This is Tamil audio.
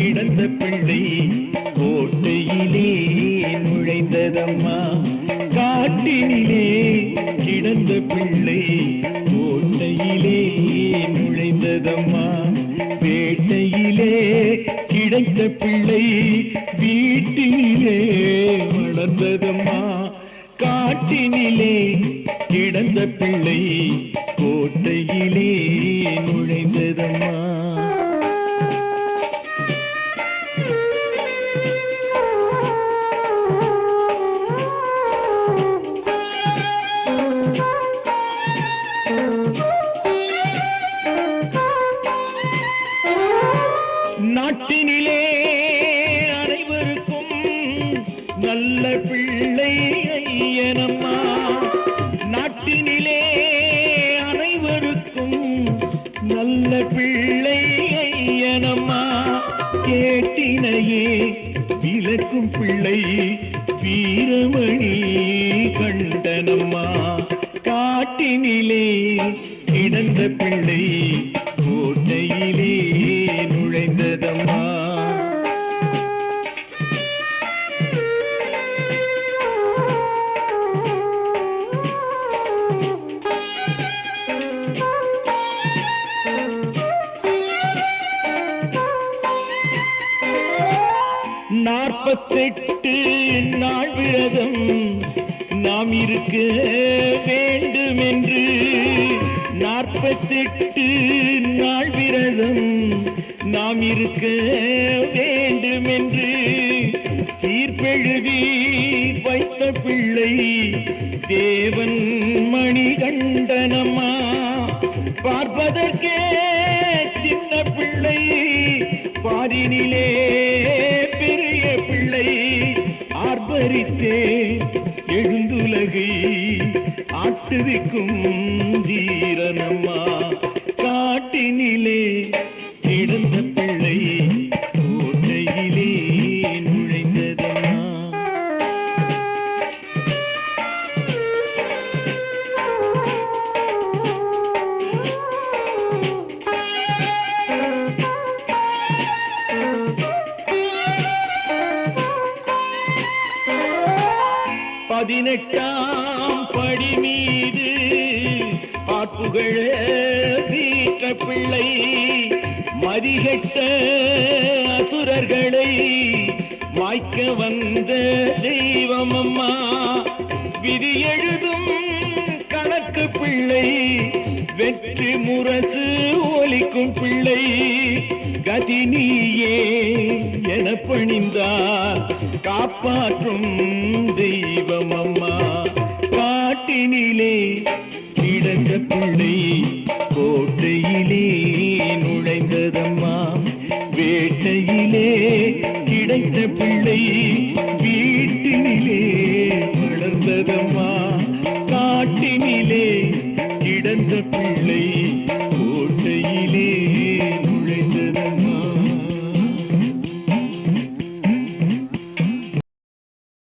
கிடந்த பிள்ளை கோட்டையிலே நுழைந்ததம்மா. காட்டினிலே கிடந்த பிள்ளை கோட்டையிலே நுழைந்ததம்மா. பேட்டையிலே கிடைத்த பிள்ளை வீட்டினிலே வளர்ந்ததம்மா. காட்டினிலே கிடந்த பிள்ளை கோட்டையிலே நுழைந்ததம்மா. நாட்டினிலே அனைவருக்கும் நல்ல பிள்ளை ஐயனம்மா. நாட்டினிலே அனைவருக்கும் நல்ல பிள்ளை ஐயனம்மா. கேட்டினையே விளக்கும் பிள்ளை வீரமணி கண்டனம்மா. காட்டினிலே கிடந்த பிள்ளை கோட்டையிலே நுழைந்ததம்மா. நாற்பத்தெட்டு நாள் விரதம் நாம் இருக்க வேண்டுமென்று. 48 நாள் விரதம் நாம் இருக்க வேண்டுமென்று தீர்ப்பெழுதி வைத்த பிள்ளை தேவன் மணிகண்டனம்மா. பார்ப்பதற்கே சின்ன பிள்ளை பாரினிலே பெரிய பிள்ளை ஆர்ப்பரித்தே எழுந்துலகை ஆட்டுவிக்கும் தீரனம்மா. காட்டினிலே கிடந்த பிள்ளை கோட்டையிலே நுழைந்ததம்மா. பதினெட்டாம் படி மீது பாப்புகழ வீட்ட பிள்ளை மதிகட்ட அசுரர்களை மாய்க்க வந்த தெய்வமம்மா. விதி எழுதும் கணக்கு பிள்ளை வெற்றி முரசு ஒலிக்கும் பிள்ளை கதினியே என பணிந்தார் காப்பாற்றும் தெய்வமம்மா. காட்டினிலே கிடந்த பிள்ளை கோட்டையிலே நுழைந்ததம்மா. வேட்டையிலே கிடைத்த பிள்ளை வீட்டு